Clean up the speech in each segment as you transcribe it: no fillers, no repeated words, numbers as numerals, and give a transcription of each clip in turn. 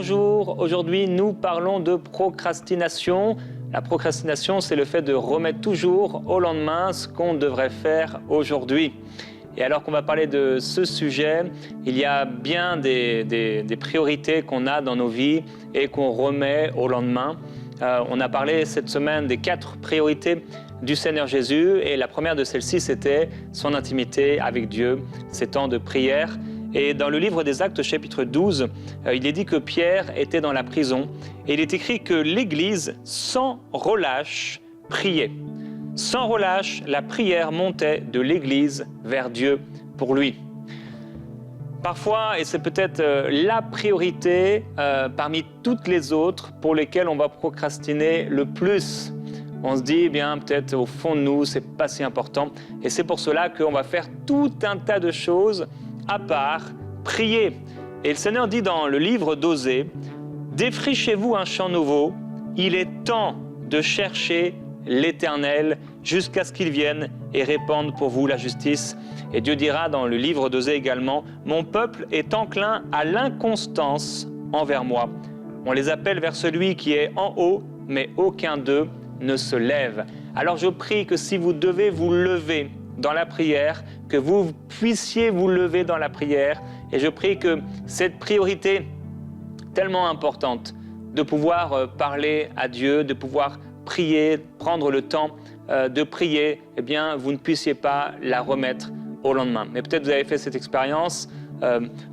Bonjour, aujourd'hui nous parlons de procrastination. La procrastination, c'est le fait de remettre toujours au lendemain ce qu'on devrait faire aujourd'hui. Et alors qu'on va parler de ce sujet, il y a bien des priorités qu'on a dans nos vies et qu'on remet au lendemain. On a parlé cette semaine des 4 priorités du Seigneur Jésus et la première de celles-ci, c'était son intimité avec Dieu, ses temps de prière. Et dans le livre des Actes, chapitre 12, il est dit que Pierre était dans la prison et il est écrit que l'Église, sans relâche, priait. Sans relâche, la prière montait de l'Église vers Dieu pour lui. Parfois, et c'est peut-être la priorité parmi toutes les autres pour lesquelles on va procrastiner le plus. On se dit, eh bien, peut-être au fond de nous, c'est pas si important. Et c'est pour cela qu'on va faire tout un tas de choses à part prier. Et le Seigneur dit dans le livre d'Osée, « Défrichez-vous un champ nouveau, il est temps de chercher l'Éternel jusqu'à ce qu'il vienne et répande pour vous la justice. » Et Dieu dira dans le livre d'Osée également, « Mon peuple est enclin à l'inconstance envers moi. On les appelle vers celui qui est en haut, mais aucun d'eux ne se lève. » Alors je prie que si vous devez vous lever dans la prière, que vous puissiez vous lever dans la prière. Et je prie que cette priorité tellement importante de pouvoir parler à Dieu, de pouvoir prier, prendre le temps de prier, eh bien, vous ne puissiez pas la remettre au lendemain. Mais peut-être vous avez fait cette expérience,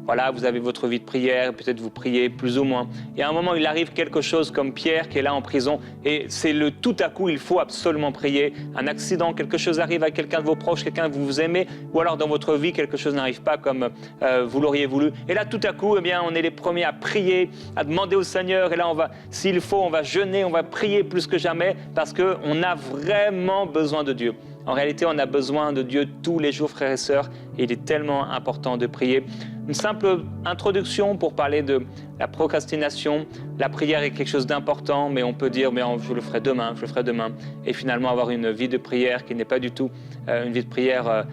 voilà, vous avez votre vie de prière, peut-être vous priez plus ou moins. Et à un moment, il arrive quelque chose comme Pierre qui est là en prison et c'est le tout à coup, il faut absolument prier. Un accident, quelque chose arrive à quelqu'un de vos proches, quelqu'un que vous aimez, ou alors dans votre vie, quelque chose n'arrive pas comme vous l'auriez voulu. Et là, tout à coup, eh bien, on est les premiers à prier, à demander au Seigneur. Et là, on va, s'il faut, on va jeûner, on va prier plus que jamais parce qu'on a vraiment besoin de Dieu. En réalité, on a besoin de Dieu tous les jours, frères et sœurs, et il est tellement important de prier. Une simple introduction pour parler de la procrastination. La prière est quelque chose d'important, mais on peut dire, mais je le ferai demain, je le ferai demain. Et finalement, avoir une vie de prière qui n'est pas du tout une vie de prière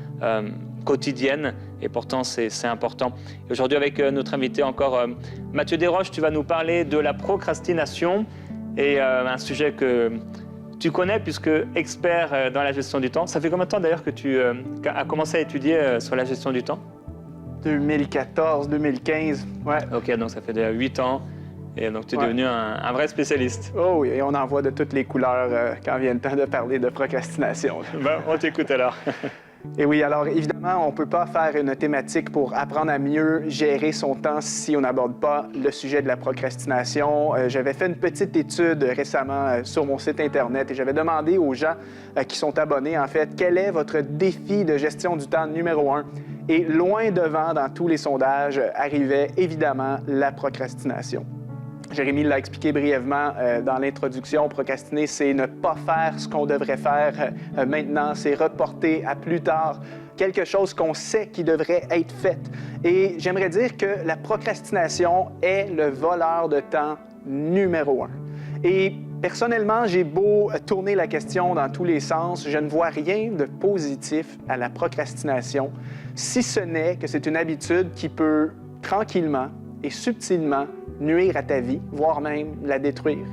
quotidienne, et pourtant, c'est important. Et aujourd'hui, avec notre invité encore, Mathieu Desroches, tu vas nous parler de la procrastination, et un sujet que tu connais puisque expert dans la gestion du temps. Ça fait combien de temps d'ailleurs que tu as commencé à étudier sur la gestion du temps? 2014, 2015, ouais. Ok, donc ça fait déjà 8 ans et donc tu es devenu un vrai spécialiste. Oh oui, et on en voit de toutes les couleurs quand vient le temps de parler de procrastination. Ben, on t'écoute alors. Et oui, alors évidemment, on ne peut pas faire une thématique pour apprendre à mieux gérer son temps si on n'aborde pas le sujet de la procrastination. J'avais fait une petite étude récemment sur mon site Internet et j'avais demandé aux gens qui sont abonnés, en fait, quel est votre défi de gestion du temps numéro 1? Et loin devant, dans tous les sondages, arrivait évidemment la procrastination. Jérémy l'a expliqué brièvement dans l'introduction. Procrastiner, c'est ne pas faire ce qu'on devrait faire maintenant, c'est reporter à plus tard quelque chose qu'on sait qui devrait être fait. Et j'aimerais dire que la procrastination est le voleur de temps numéro 1. Et personnellement, j'ai beau tourner la question dans tous les sens, je ne vois rien de positif à la procrastination, si ce n'est que c'est une habitude qui peut tranquillement et subtilement nuire à ta vie, voire même la détruire.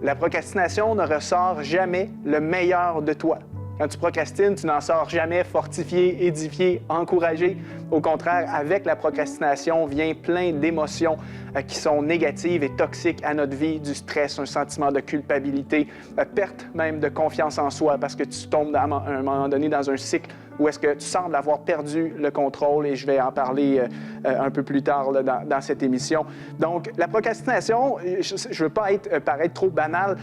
La procrastination ne ressort jamais le meilleur de toi. Quand tu procrastines, tu n'en sors jamais fortifié, édifié, encouragé. Au contraire, avec la procrastination vient plein d'émotions qui sont négatives et toxiques à notre vie, du stress, un sentiment de culpabilité, perte même de confiance en soi parce que tu tombes à un moment donné dans un cycle où est-ce que tu sembles avoir perdu le contrôle et je vais en parler un peu plus tard là, dans cette émission. Donc, la procrastination, je ne veux pas paraître trop banal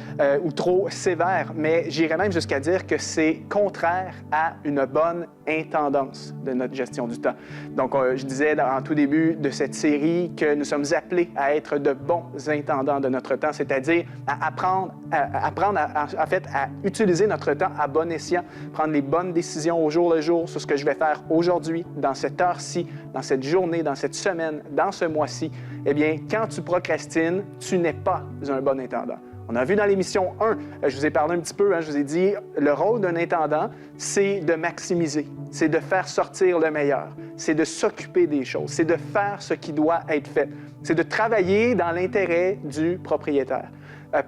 ou trop sévère, mais j'irais même jusqu'à dire que c'est contraire à une bonne intendance de notre gestion du temps. Donc, je disais en tout début de cette série que nous sommes appelés à être de bons intendants de notre temps, c'est-à-dire à apprendre en fait, à utiliser notre temps à bon escient, prendre les bonnes décisions au jour le jour sur ce que je vais faire aujourd'hui, dans cette heure-ci, dans cette journée, dans cette semaine, dans ce mois-ci. Eh bien, quand tu procrastines, tu n'es pas un bon intendant. On a vu dans l'émission 1, je vous ai parlé un petit peu, je vous ai dit, le rôle d'un intendant, c'est de maximiser, c'est de faire sortir le meilleur, c'est de s'occuper des choses, c'est de faire ce qui doit être fait, c'est de travailler dans l'intérêt du propriétaire.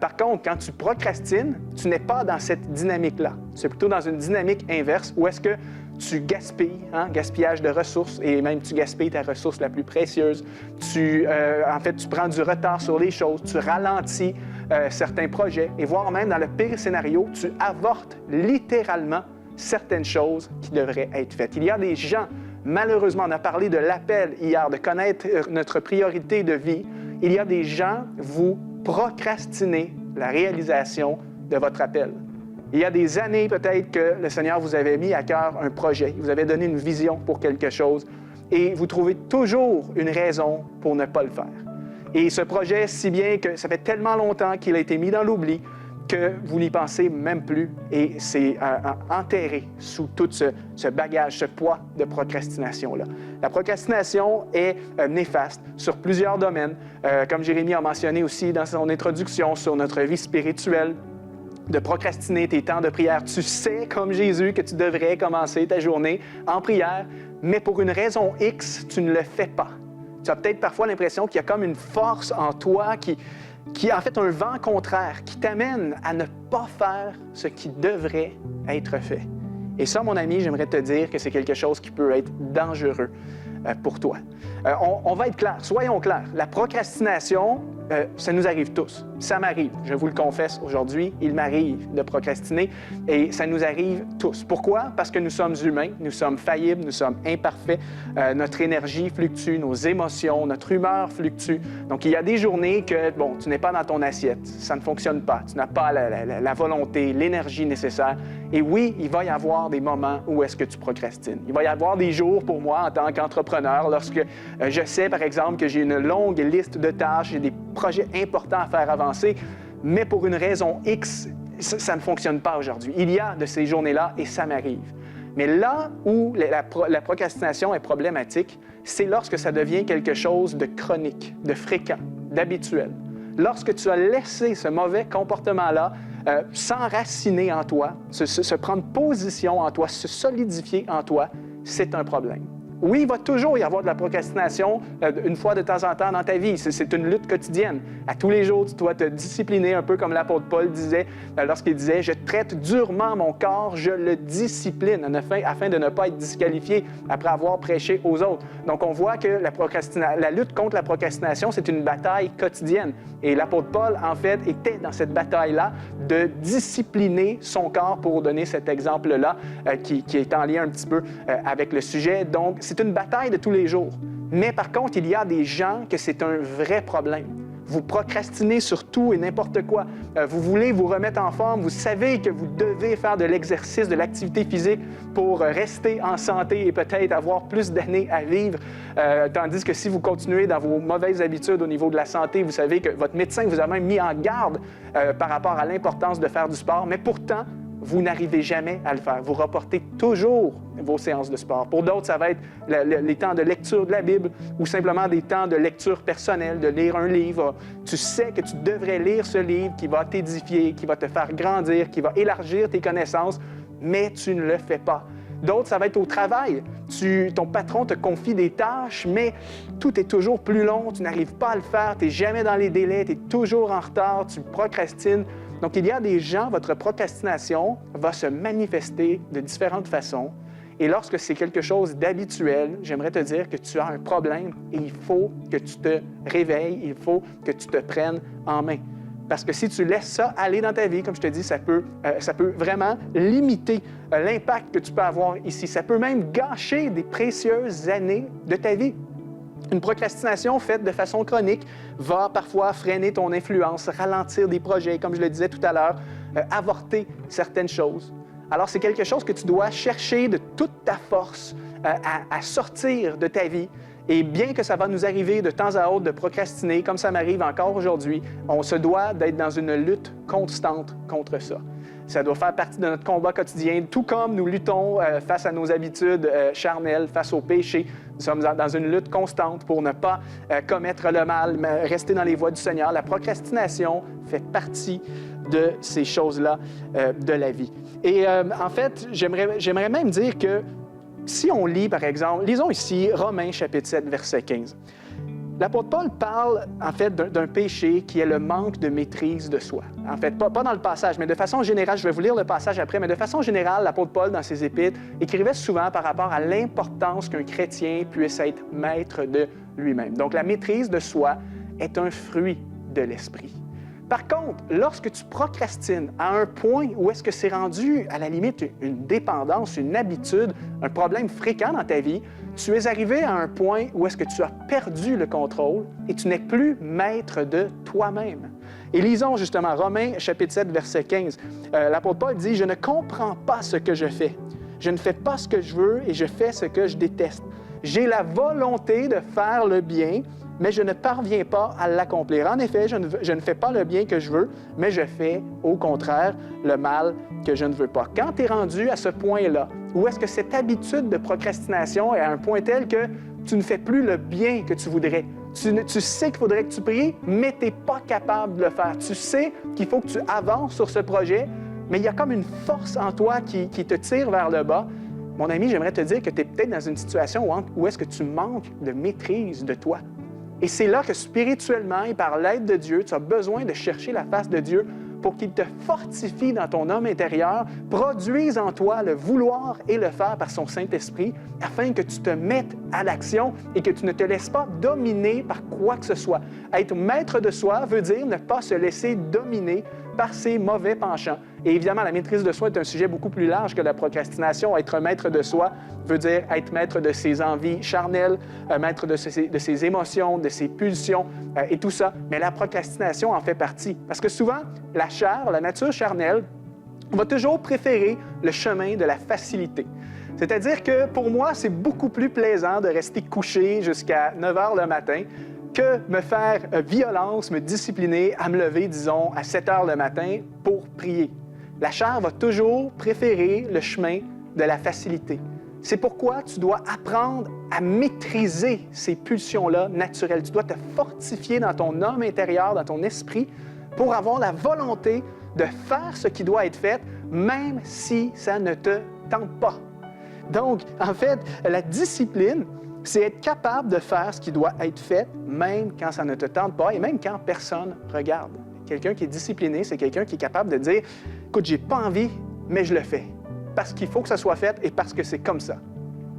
Par contre, quand tu procrastines, tu n'es pas dans cette dynamique-là. C'est plutôt dans une dynamique inverse où est-ce que tu gaspilles, gaspillage de ressources, et même tu gaspilles ta ressource la plus précieuse. Tu prends du retard sur les choses, tu ralentis certains projets, et voire même dans le pire scénario, tu avortes littéralement certaines choses qui devraient être faites. Il y a des gens, malheureusement, on a parlé de l'appel hier, de connaître notre priorité de vie. Il y a des gens, vous procrastinez la réalisation de votre appel. Il y a des années, peut-être, que le Seigneur vous avait mis à cœur un projet, il vous avait donné une vision pour quelque chose, et vous trouvez toujours une raison pour ne pas le faire. Et ce projet, si bien que ça fait tellement longtemps qu'il a été mis dans l'oubli, que vous n'y pensez même plus, et c'est enterré sous tout ce bagage, ce poids de procrastination-là. La procrastination est néfaste sur plusieurs domaines, comme Jérémie a mentionné aussi dans son introduction sur notre vie spirituelle, de procrastiner tes temps de prière. Tu sais, comme Jésus, que tu devrais commencer ta journée en prière, mais pour une raison X, tu ne le fais pas. Tu as peut-être parfois l'impression qu'il y a comme une force en toi qui est en fait un vent contraire, qui t'amène à ne pas faire ce qui devrait être fait. Et ça, mon ami, j'aimerais te dire que c'est quelque chose qui peut être dangereux pour toi. On va être clair, soyons clairs. La procrastination, ça nous arrive tous. Ça m'arrive, je vous le confesse aujourd'hui, il m'arrive de procrastiner et ça nous arrive tous. Pourquoi? Parce que nous sommes humains, nous sommes faillibles, nous sommes imparfaits, notre énergie fluctue, nos émotions, notre humeur fluctue. Donc, il y a des journées que, tu n'es pas dans ton assiette, ça ne fonctionne pas, tu n'as pas la volonté, l'énergie nécessaire. Et oui, il va y avoir des moments où est-ce que tu procrastines. Il va y avoir des jours pour moi en tant qu'entrepreneur, lorsque je sais, par exemple, que j'ai une longue liste de tâches, j'ai des projets importants à faire avancer, mais pour une raison X, ça ne fonctionne pas aujourd'hui. Il y a de ces journées-là et ça m'arrive. Mais là où la procrastination est problématique, c'est lorsque ça devient quelque chose de chronique, de fréquent, d'habituel. Lorsque tu as laissé ce mauvais comportement-là s'enraciner en toi, se prendre position en toi, se solidifier en toi, c'est un problème. Oui, il va toujours y avoir de la procrastination une fois de temps en temps dans ta vie. C'est une lutte quotidienne. À tous les jours, tu dois te discipliner, un peu comme l'apôtre Paul disait lorsqu'il disait « Je traite durement mon corps, je le discipline afin de ne pas être disqualifié après avoir prêché aux autres. » Donc, on voit que la lutte contre la procrastination, c'est une bataille quotidienne. Et l'apôtre Paul, en fait, était dans cette bataille-là de discipliner son corps, pour donner cet exemple-là qui est en lien un petit peu avec le sujet. Donc, c'est une bataille de tous les jours. Mais par contre, il y a des gens que c'est un vrai problème. Vous procrastinez sur tout et n'importe quoi. Vous voulez vous remettre en forme. Vous savez que vous devez faire de l'exercice, de l'activité physique pour rester en santé et peut-être avoir plus d'années à vivre. Tandis que si vous continuez dans vos mauvaises habitudes au niveau de la santé, vous savez que votre médecin vous a même mis en garde par rapport à l'importance de faire du sport. Mais pourtant, vous n'arrivez jamais à le faire. Vous reportez toujours vos séances de sport. Pour d'autres, ça va être les temps de lecture de la Bible ou simplement des temps de lecture personnelle, de lire un livre. Tu sais que tu devrais lire ce livre qui va t'édifier, qui va te faire grandir, qui va élargir tes connaissances, mais tu ne le fais pas. D'autres, ça va être au travail. Ton patron te confie des tâches, mais tout est toujours plus long, tu n'arrives pas à le faire, tu n'es jamais dans les délais, tu es toujours en retard, tu procrastines. Donc, il y a des gens, votre procrastination va se manifester de différentes façons. Et lorsque c'est quelque chose d'habituel, j'aimerais te dire que tu as un problème et il faut que tu te réveilles, il faut que tu te prennes en main. Parce que si tu laisses ça aller dans ta vie, comme je te dis, ça peut vraiment limiter l'impact que tu peux avoir ici. Ça peut même gâcher des précieuses années de ta vie. Une procrastination faite de façon chronique va parfois freiner ton influence, ralentir des projets, comme je le disais tout à l'heure, avorter certaines choses. Alors, c'est quelque chose que tu dois chercher de toute ta force à sortir de ta vie. Et bien que ça va nous arriver de temps à autre de procrastiner, comme ça m'arrive encore aujourd'hui, on se doit d'être dans une lutte constante contre ça. Ça doit faire partie de notre combat quotidien, tout comme nous luttons face à nos habitudes charnelles, face au péché. Nous sommes dans une lutte constante pour ne pas commettre le mal, mais rester dans les voies du Seigneur. La procrastination fait partie de ces choses-là de la vie. Et en fait, j'aimerais même dire que si on lit, par exemple, lisons ici Romains chapitre 7, verset 15. L'apôtre Paul parle, en fait, d'un péché qui est le manque de maîtrise de soi. En fait, pas dans le passage, mais de façon générale, je vais vous lire le passage après, mais de façon générale, l'apôtre Paul, dans ses épîtres, écrivait souvent par rapport à l'importance qu'un chrétien puisse être maître de lui-même. Donc, la maîtrise de soi est un fruit de l'esprit. Par contre, lorsque tu procrastines à un point où est-ce que c'est rendu, à la limite, une dépendance, une habitude, un problème fréquent dans ta vie, tu es arrivé à un point où est-ce que tu as perdu le contrôle et tu n'es plus maître de toi-même. Et lisons justement Romains chapitre 7, verset 15. L'apôtre Paul dit « Je ne comprends pas ce que je fais. Je ne fais pas ce que je veux et je fais ce que je déteste. J'ai la volonté de faire le bien, mais je ne parviens pas à l'accomplir. En effet, je ne fais pas le bien que je veux, mais je fais, au contraire, le mal que je ne veux pas. » Quand tu es rendu à ce point-là, où est-ce que cette habitude de procrastination est à un point tel que tu ne fais plus le bien que tu voudrais, tu sais qu'il faudrait que tu pries, mais tu n'es pas capable de le faire. Tu sais qu'il faut que tu avances sur ce projet, mais il y a comme une force en toi qui te tire vers le bas. Mon ami, j'aimerais te dire que tu es peut-être dans une situation où est-ce que tu manques de maîtrise de toi. Et c'est là que spirituellement et par l'aide de Dieu, tu as besoin de chercher la face de Dieu pour qu'il te fortifie dans ton homme intérieur, produise en toi le vouloir et le faire par son Saint-Esprit, afin que tu te mettes à l'action et que tu ne te laisses pas dominer par quoi que ce soit. Être maître de soi veut dire ne pas se laisser dominer par ses mauvais penchants. Et évidemment, la maîtrise de soi est un sujet beaucoup plus large que la procrastination. Être maître de soi veut dire être maître de ses envies charnelles, maître de ses émotions, de ses pulsions et tout ça. Mais la procrastination en fait partie. Parce que souvent, la chair, la nature charnelle, va toujours préférer le chemin de la facilité. C'est-à-dire que pour moi, c'est beaucoup plus plaisant de rester couché jusqu'à 9 h le matin que me faire violence, me discipliner à me lever, disons, à 7 h le matin pour prier. La chair va toujours préférer le chemin de la facilité. C'est pourquoi tu dois apprendre à maîtriser ces pulsions-là naturelles. Tu dois te fortifier dans ton homme intérieur, dans ton esprit, pour avoir la volonté de faire ce qui doit être fait, même si ça ne te tente pas. Donc, en fait, la discipline, c'est être capable de faire ce qui doit être fait, même quand ça ne te tente pas et même quand personne regarde. Quelqu'un qui est discipliné, c'est quelqu'un qui est capable de dire « Écoute, j'ai pas envie, mais je le fais. Parce qu'il faut que ça soit fait et parce que c'est comme ça. »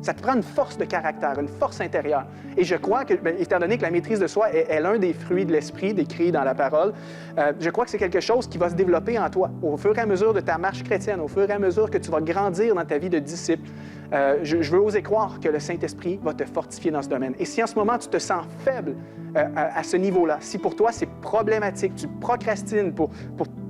Ça te prend une force de caractère, une force intérieure. Et je crois que, étant donné que la maîtrise de soi est l'un des fruits de l'esprit décrit dans la parole, je crois que c'est quelque chose qui va se développer en toi au fur et à mesure de ta marche chrétienne, au fur et à mesure que tu vas grandir dans ta vie de disciple. Je veux oser croire que le Saint-Esprit va te fortifier dans ce domaine. Et si en ce moment tu te sens faible à ce niveau-là, si pour toi c'est problématique, tu procrastines pour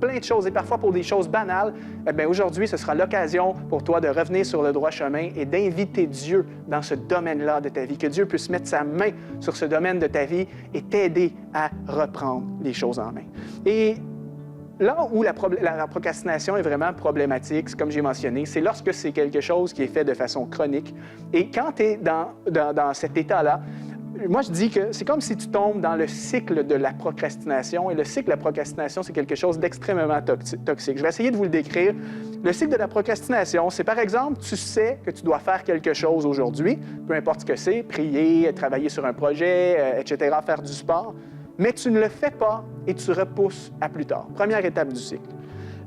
plein de choses et parfois pour des choses banales, bien aujourd'hui ce sera l'occasion pour toi de revenir sur le droit chemin et d'inviter Dieu dans ce domaine-là de ta vie, que Dieu puisse mettre sa main sur ce domaine de ta vie et t'aider à reprendre les choses en main. Et là où la procrastination est vraiment problématique, comme j'ai mentionné, c'est lorsque c'est quelque chose qui est fait de façon chronique. Et quand tu es dans cet état-là, moi, je dis que c'est comme si tu tombes dans le cycle de la procrastination. Et le cycle de la procrastination, c'est quelque chose d'extrêmement toxique. Je vais essayer de vous le décrire. Le cycle de la procrastination, c'est par exemple, tu sais que tu dois faire quelque chose aujourd'hui, peu importe ce que c'est, prier, travailler sur un projet, etc., faire du sport, mais tu ne le fais pas et tu repousses à plus tard. Première étape du cycle.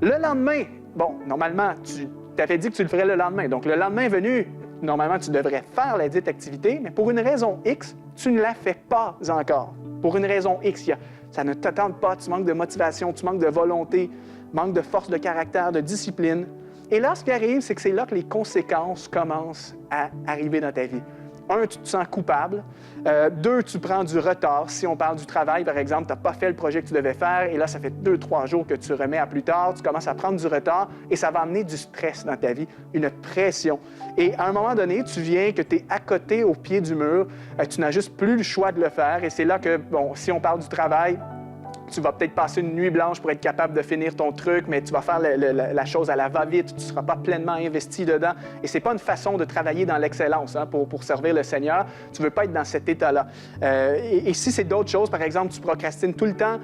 Le lendemain, bon, normalement, tu t'avais dit que tu le ferais le lendemain. Donc, le lendemain venu, normalement, tu devrais faire la dite activité, mais pour une raison X, tu ne la fais pas encore. Pour une raison X, ça ne te tente pas, tu manques de motivation, tu manques de volonté, manque de force de caractère, de discipline. Et là, ce qui arrive, c'est que c'est là que les conséquences commencent à arriver dans ta vie. 1, tu te sens coupable. 2, tu prends du retard. Si on parle du travail, par exemple, tu n'as pas fait le projet que tu devais faire et là, ça fait 2-3 jours que tu remets à plus tard. Tu commences à prendre du retard et ça va amener du stress dans ta vie, une pression. Et à un moment donné, tu viens que tu es à côté, au pied du mur. Tu n'as juste plus le choix de le faire. Et c'est là que, bon, si on parle du travail, tu vas peut-être passer une nuit blanche pour être capable de finir ton truc, mais tu vas faire la chose à la va-vite, tu ne seras pas pleinement investi dedans. Et ce n'est pas une façon de travailler dans l'excellence pour servir le Seigneur. Tu ne veux pas être dans cet état-là. Et si c'est d'autres choses, par exemple, tu procrastines tout le temps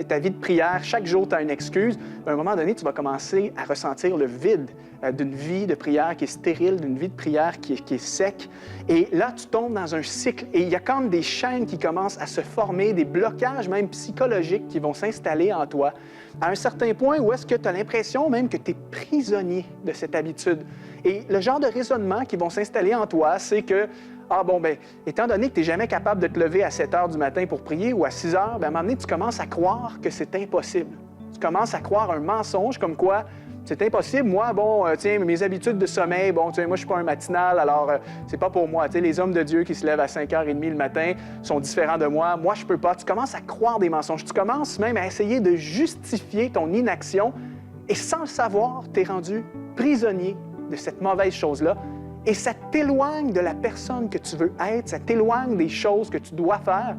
ta vie de prière, chaque jour tu as une excuse, à un moment donné, tu vas commencer à ressentir le vide d'une vie de prière qui est stérile, d'une vie de prière qui est sec. Et là, tu tombes dans un cycle et il y a comme des chaînes qui commencent à se former, des blocages même psychologiques qui vont s'installer en toi, à un certain point où est-ce que tu as l'impression même que tu es prisonnier de cette habitude. Et le genre de raisonnement qui vont s'installer en toi, c'est que, étant donné que tu n'es jamais capable de te lever à 7 heures du matin pour prier ou à 6 heures, à un moment donné, tu commences à croire que c'est impossible. Tu commences à croire un mensonge comme quoi c'est impossible. Moi, mes habitudes de sommeil, moi, je ne suis pas un matinal, alors c'est pas pour moi. Les hommes de Dieu qui se lèvent à 5h30 le matin sont différents de moi. Moi, je peux pas. Tu commences à croire des mensonges. Tu commences même à essayer de justifier ton inaction et sans le savoir, tu es rendu prisonnier de cette mauvaise chose-là. Et ça t'éloigne de la personne que tu veux être, ça t'éloigne des choses que tu dois faire.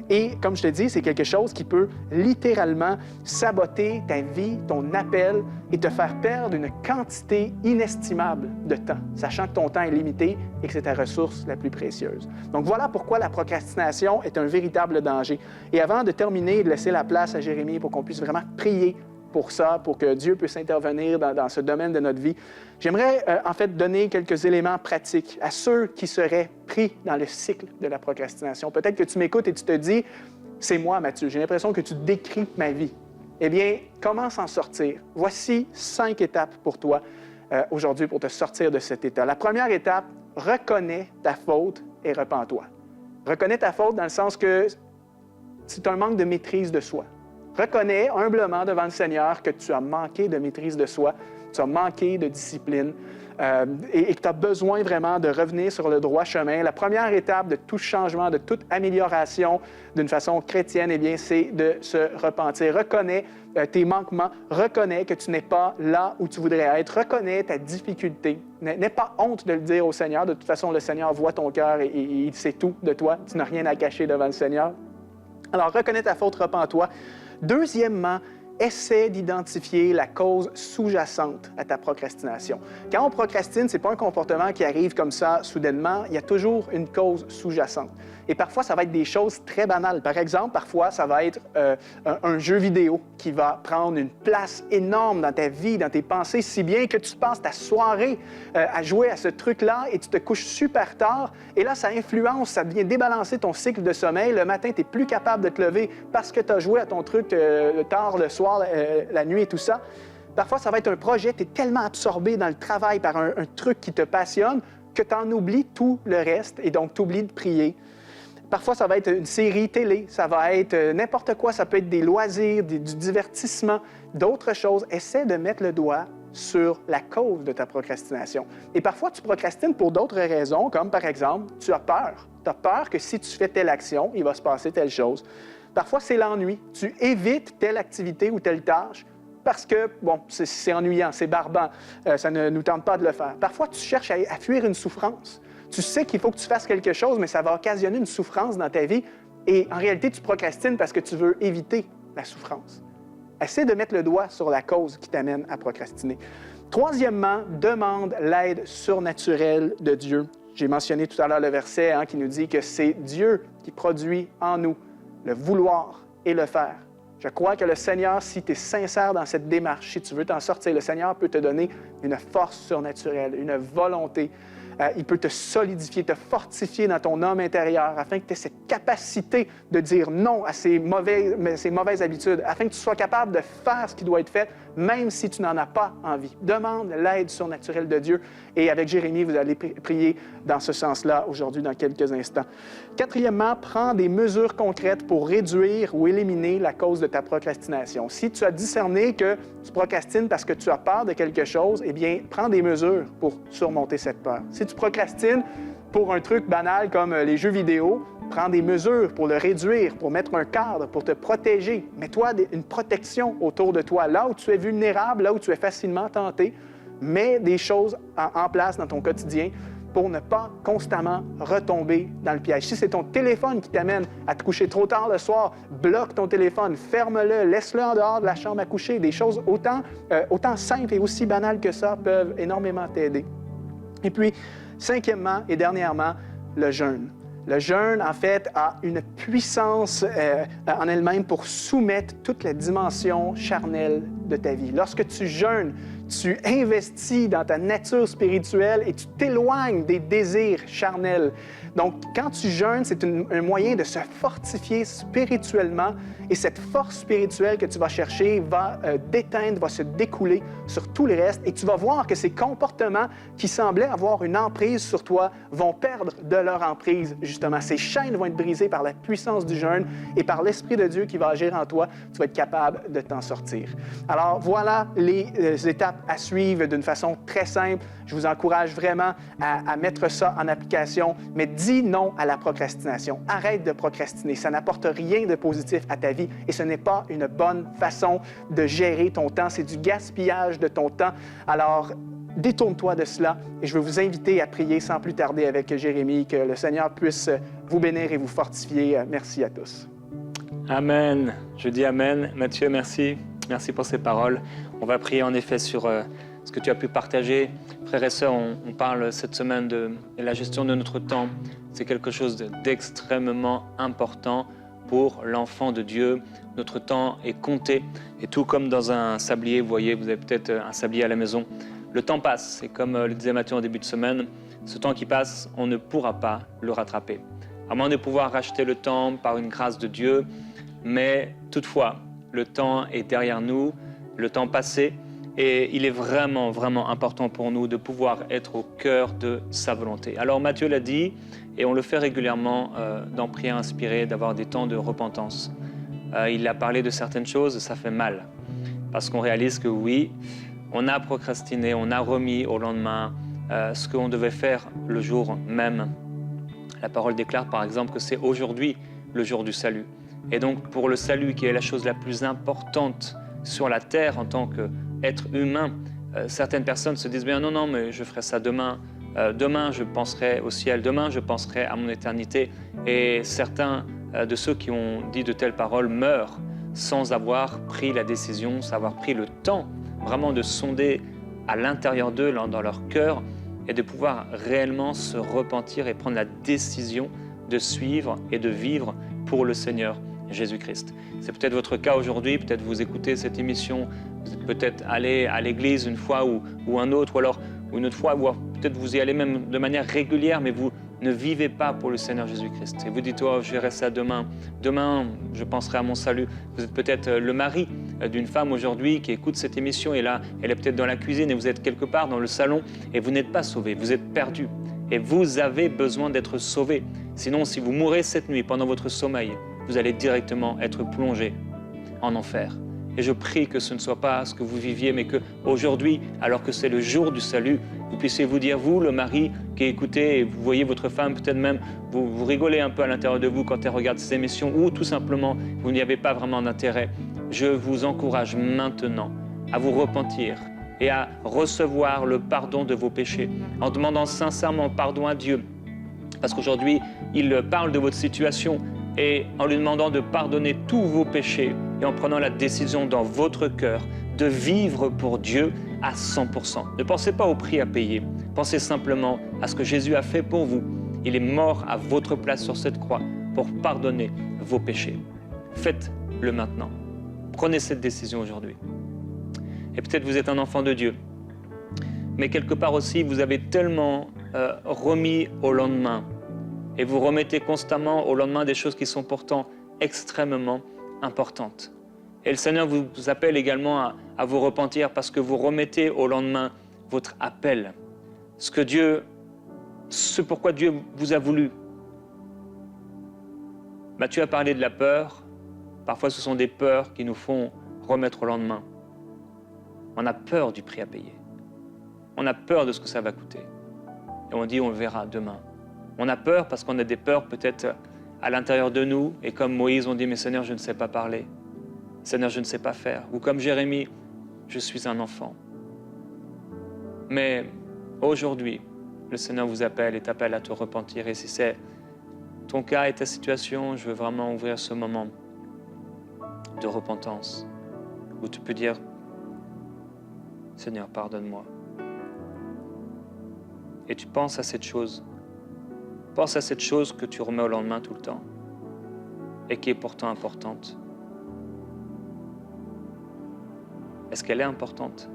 Et comme je te dis, c'est quelque chose qui peut littéralement saboter ta vie, ton appel et te faire perdre une quantité inestimable de temps, sachant que ton temps est limité et que c'est ta ressource la plus précieuse. Donc voilà pourquoi la procrastination est un véritable danger. Et avant de terminer et de laisser la place à Jérémie pour qu'on puisse vraiment prier pour ça, pour que Dieu puisse intervenir dans ce domaine de notre vie, j'aimerais en fait donner quelques éléments pratiques à ceux qui seraient pris dans le cycle de la procrastination. Peut-être que tu m'écoutes et tu te dis, c'est moi, Mathieu, j'ai l'impression que tu décris ma vie. Eh bien, comment s'en sortir? Voici 5 étapes pour toi aujourd'hui pour te sortir de cet état. La première étape, reconnais ta faute et repens-toi. Reconnais ta faute dans le sens que c'est un manque de maîtrise de soi. Reconnais humblement devant le Seigneur que tu as manqué de maîtrise de soi, tu as manqué de discipline et que tu as besoin vraiment de revenir sur le droit chemin. La première étape de tout changement, de toute amélioration d'une façon chrétienne, eh bien, c'est de se repentir. Reconnais tes manquements, reconnais que tu n'es pas là où tu voudrais être, reconnais ta difficulté. N'aie pas honte de le dire au Seigneur. De toute façon, le Seigneur voit ton cœur et il sait tout de toi. Tu n'as rien à cacher devant le Seigneur. Alors, reconnais ta faute, repens-toi. Deuxièmement, essaie d'identifier la cause sous-jacente à ta procrastination. Quand on procrastine, ce n'est pas un comportement qui arrive comme ça soudainement, il y a toujours une cause sous-jacente. Et parfois, ça va être des choses très banales. Par exemple, parfois, ça va être un jeu vidéo qui va prendre une place énorme dans ta vie, dans tes pensées, si bien que tu passes ta soirée à jouer à ce truc-là et tu te couches super tard. Et là, ça influence, ça vient débalancer ton cycle de sommeil. Le matin, tu n'es plus capable de te lever parce que tu as joué à ton truc tard le soir, la nuit et tout ça. Parfois, ça va être un projet, tu es tellement absorbé dans le travail par un truc qui te passionne que tu en oublies tout le reste et donc tu oublies de prier. Parfois, ça va être une série télé, ça va être n'importe quoi, ça peut être des loisirs, du divertissement, d'autres choses. Essaie de mettre le doigt sur la cause de ta procrastination. Et parfois, tu procrastines pour d'autres raisons, comme par exemple, tu as peur. Tu as peur que si tu fais telle action, il va se passer telle chose. Parfois, c'est l'ennui. Tu évites telle activité ou telle tâche parce que, c'est ennuyant, c'est barbant, ça ne nous tente pas de le faire. Parfois, tu cherches à fuir une souffrance. Tu sais qu'il faut que tu fasses quelque chose, mais ça va occasionner une souffrance dans ta vie. Et en réalité, tu procrastines parce que tu veux éviter la souffrance. Essaie de mettre le doigt sur la cause qui t'amène à procrastiner. Troisièmement, demande l'aide surnaturelle de Dieu. J'ai mentionné tout à l'heure le verset qui nous dit que c'est Dieu qui produit en nous le vouloir et le faire. Je crois que le Seigneur, si tu es sincère dans cette démarche, si tu veux t'en sortir, le Seigneur peut te donner une force surnaturelle, une volonté. Il peut te solidifier, te fortifier dans ton homme intérieur afin que tu aies cette capacité de dire non à ces mauvaises habitudes, afin que tu sois capable de faire ce qui doit être fait, même si tu n'en as pas envie. Demande l'aide surnaturelle de Dieu. Et avec Jérémie, vous allez prier dans ce sens-là aujourd'hui, dans quelques instants. Quatrièmement, prends des mesures concrètes pour réduire ou éliminer la cause de ta procrastination. Si tu as discerné que tu procrastines parce que tu as peur de quelque chose, eh bien, prends des mesures pour surmonter cette peur. Si tu procrastines pour un truc banal comme les jeux vidéo, prends des mesures pour le réduire, pour mettre un cadre, pour te protéger. Mets-toi une protection autour de toi. Là où tu es vulnérable, là où tu es facilement tenté, Mets des choses en place dans ton quotidien pour ne pas constamment retomber dans le piège. Si c'est ton téléphone qui t'amène à te coucher trop tard le soir, bloque ton téléphone, ferme-le, laisse-le en dehors de la chambre à coucher. Des choses autant simples et aussi banales que ça peuvent énormément t'aider. Et puis, cinquièmement et dernièrement, le jeûne. Le jeûne, en fait, a une puissance en elle-même pour soumettre toute la dimension charnelle de ta vie. Lorsque tu jeûnes, tu investis dans ta nature spirituelle et tu t'éloignes des désirs charnels. Donc, quand tu jeûnes, c'est un moyen de se fortifier spirituellement et cette force spirituelle que tu vas chercher va déteindre, va se découler sur tout le reste et tu vas voir que ces comportements qui semblaient avoir une emprise sur toi vont perdre de leur emprise, justement. Ces chaînes vont être brisées par la puissance du jeûne et par l'Esprit de Dieu qui va agir en toi. Tu vas être capable de t'en sortir. Alors, voilà les étapes à suivre d'une façon très simple. Je vous encourage vraiment à mettre ça en application, mais dis non à la procrastination. Arrête de procrastiner. Ça n'apporte rien de positif à ta vie et ce n'est pas une bonne façon de gérer ton temps. C'est du gaspillage de ton temps. Alors, détourne-toi de cela et je veux vous inviter à prier sans plus tarder avec Jérémie, que le Seigneur puisse vous bénir et vous fortifier. Merci à tous. Amen. Je dis Amen. Mathieu, merci. Merci pour ces paroles. On va prier en effet sur ce que tu as pu partager. Frères et sœurs, on parle cette semaine de la gestion de notre temps. C'est quelque chose d'extrêmement important pour l'enfant de Dieu. Notre temps est compté. Et tout comme dans un sablier, vous voyez, vous avez peut-être un sablier à la maison. Le temps passe. Et comme le disait Mathieu en début de semaine, ce temps qui passe, on ne pourra pas le rattraper. À moins de pouvoir racheter le temps par une grâce de Dieu. Mais toutefois, le temps est derrière nous, le temps passé, et il est vraiment, vraiment important pour nous de pouvoir être au cœur de sa volonté. Alors Matthieu l'a dit, et on le fait régulièrement dans Prière inspirée, d'avoir des temps de repentance. Il a parlé de certaines choses, ça fait mal, parce qu'on réalise que oui, on a procrastiné, on a remis au lendemain ce qu'on devait faire le jour même. La parole déclare par exemple que c'est aujourd'hui le jour du salut. Et donc pour le salut, qui est la chose la plus importante sur la terre en tant qu'être humain, certaines personnes se disent bien non, mais je ferai ça demain. Demain, je penserai au ciel. Demain, je penserai à mon éternité. Et certains de ceux qui ont dit de telles paroles meurent sans avoir pris la décision, sans avoir pris le temps vraiment de sonder à l'intérieur d'eux, dans leur cœur, et de pouvoir réellement se repentir et prendre la décision de suivre et de vivre pour le Seigneur Jésus-Christ. C'est peut-être votre cas aujourd'hui, peut-être vous écoutez cette émission, vous êtes peut-être allé à l'église une fois ou un autre, ou alors une autre fois, ou peut-être vous y allez même de manière régulière, mais vous ne vivez pas pour le Seigneur Jésus-Christ. Et vous dites, oh, je verrai ça demain. Demain, je penserai à mon salut. Vous êtes peut-être le mari d'une femme aujourd'hui qui écoute cette émission, et là, elle est peut-être dans la cuisine et vous êtes quelque part dans le salon et vous n'êtes pas sauvé, vous êtes perdu. Et vous avez besoin d'être sauvé. Sinon, si vous mourrez cette nuit pendant votre sommeil, vous allez directement être plongé en enfer. Et je prie que ce ne soit pas ce que vous viviez, mais qu'aujourd'hui, alors que c'est le jour du salut, vous puissiez vous dire, vous, le mari qui écoutez, et vous voyez votre femme, peut-être même, vous rigolez un peu à l'intérieur de vous quand elle regarde ces émissions, ou tout simplement, vous n'y avez pas vraiment d'intérêt. Je vous encourage maintenant à vous repentir et à recevoir le pardon de vos péchés, en demandant sincèrement pardon à Dieu. Parce qu'aujourd'hui, il parle de votre situation, et en lui demandant de pardonner tous vos péchés et en prenant la décision dans votre cœur de vivre pour Dieu à 100%. Ne pensez pas au prix à payer, pensez simplement à ce que Jésus a fait pour vous. Il est mort à votre place sur cette croix pour pardonner vos péchés. Faites-le maintenant. Prenez cette décision aujourd'hui. Et peut-être vous êtes un enfant de Dieu, mais quelque part aussi vous avez tellement remis au lendemain, et vous remettez constamment au lendemain des choses qui sont pourtant extrêmement importantes. Et le Seigneur vous appelle également à vous repentir parce que vous remettez au lendemain votre appel, ce pourquoi Dieu vous a voulu. Matthieu a parlé de la peur. Parfois, ce sont des peurs qui nous font remettre au lendemain. On a peur du prix à payer. On a peur de ce que ça va coûter. Et on dit, on le verra demain. On a peur parce qu'on a des peurs peut-être à l'intérieur de nous. Et comme Moïse, on dit, mais Seigneur, je ne sais pas parler. Seigneur, je ne sais pas faire. Ou comme Jérémie, je suis un enfant. Mais aujourd'hui, le Seigneur vous appelle et t'appelle à te repentir. Et si c'est ton cas et ta situation, je veux vraiment ouvrir ce moment de repentance où tu peux dire, Seigneur, pardonne-moi. Et tu penses à cette chose. Pense à cette chose que tu remets au lendemain tout le temps et qui est pourtant importante. Est-ce qu'elle est importante?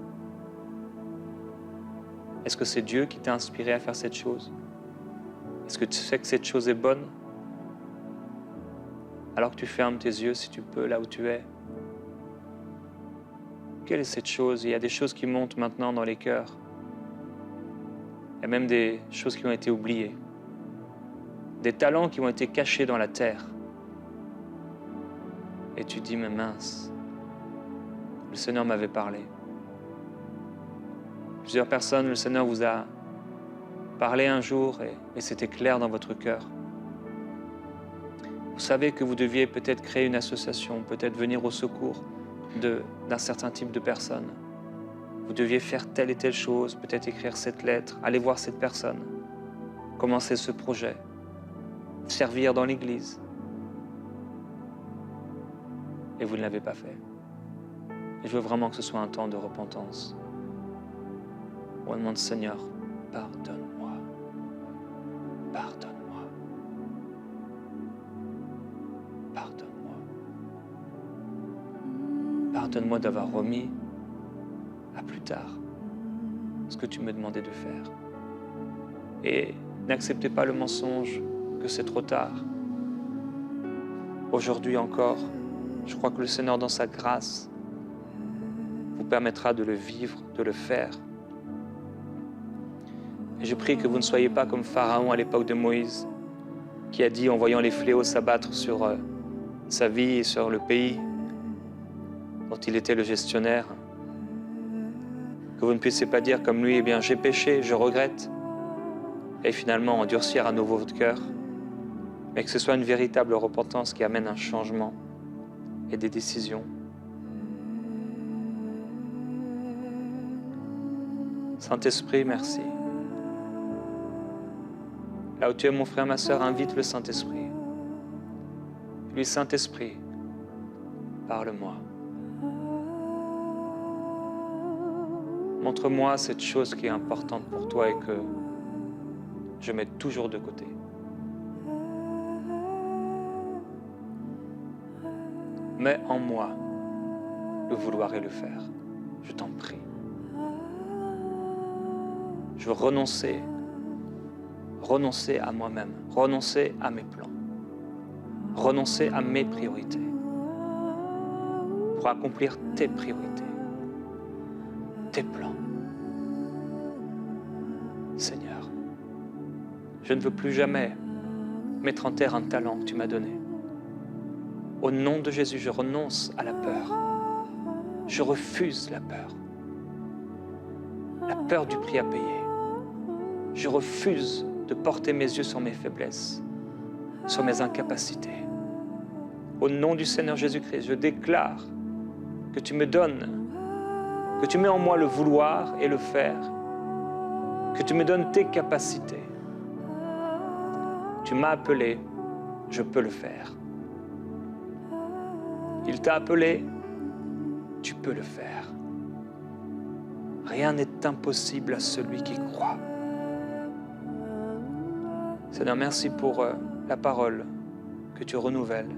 Est-ce que c'est Dieu qui t'a inspiré à faire cette chose? Est-ce que tu sais que cette chose est bonne? Alors que tu fermes tes yeux, si tu peux, là où tu es. Quelle est cette chose? Il y a des choses qui montent maintenant dans les cœurs. Il y a même des choses qui ont été oubliées. Des talents qui ont été cachés dans la terre. Et tu dis, mais mince, le Seigneur m'avait parlé. Plusieurs personnes, le Seigneur vous a parlé un jour et c'était clair dans votre cœur. Vous savez que vous deviez peut-être créer une association, peut-être venir au secours d'un certain type de personnes. Vous deviez faire telle et telle chose, peut-être écrire cette lettre, aller voir cette personne, commencer ce projet, servir dans l'église. Et vous ne l'avez pas fait. Et je veux vraiment que ce soit un temps de repentance. On demande, Seigneur, pardonne-moi. Pardonne-moi. Pardonne-moi. Pardonne-moi d'avoir remis à plus tard ce que tu me demandais de faire. Et n'acceptez pas le mensonge que c'est trop tard. Aujourd'hui encore, je crois que le Seigneur, dans sa grâce, vous permettra de le vivre, de le faire. Et je prie que vous ne soyez pas comme Pharaon à l'époque de Moïse, qui a dit, en voyant les fléaux s'abattre sur sa vie et sur le pays dont il était le gestionnaire, que vous ne puissiez pas dire comme lui, eh bien j'ai péché, je regrette, et finalement endurcir à nouveau votre cœur, mais que ce soit une véritable repentance qui amène un changement et des décisions. Saint-Esprit, merci. Là où tu es, mon frère, ma sœur, invite le Saint-Esprit. Lui, Saint-Esprit, parle-moi. Montre-moi cette chose qui est importante pour toi et que je mets toujours de côté. Mets en moi le vouloir et le faire. Je t'en prie. Je veux renoncer à moi-même, renoncer à mes plans, renoncer à mes priorités pour accomplir tes priorités, tes plans. Seigneur, je ne veux plus jamais mettre en terre un talent que tu m'as donné. Au nom de Jésus, je renonce à la peur. Je refuse la peur du prix à payer. Je refuse de porter mes yeux sur mes faiblesses, sur mes incapacités. Au nom du Seigneur Jésus-Christ, je déclare que tu me donnes, que tu mets en moi le vouloir et le faire, que tu me donnes tes capacités. Tu m'as appelé, je peux le faire. Il t'a appelé, tu peux le faire. Rien n'est impossible à celui qui croit. Seigneur, merci pour la parole que tu renouvelles,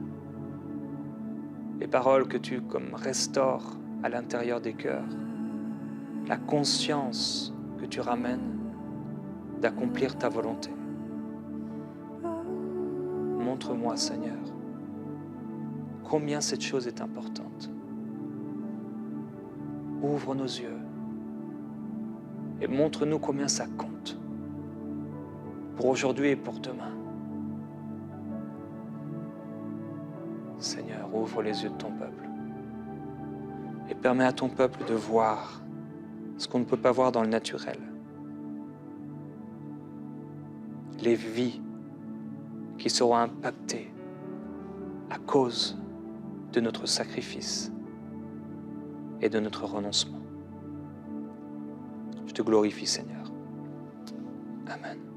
les paroles que tu restaures à l'intérieur des cœurs, la conscience que tu ramènes d'accomplir ta volonté. Montre-moi, Seigneur, combien cette chose est importante. Ouvre nos yeux et montre-nous combien ça compte pour aujourd'hui et pour demain. Seigneur, ouvre les yeux de ton peuple et permets à ton peuple de voir ce qu'on ne peut pas voir dans le naturel. Les vies qui seront impactées à cause de notre sacrifice et de notre renoncement. Je te glorifie, Seigneur. Amen.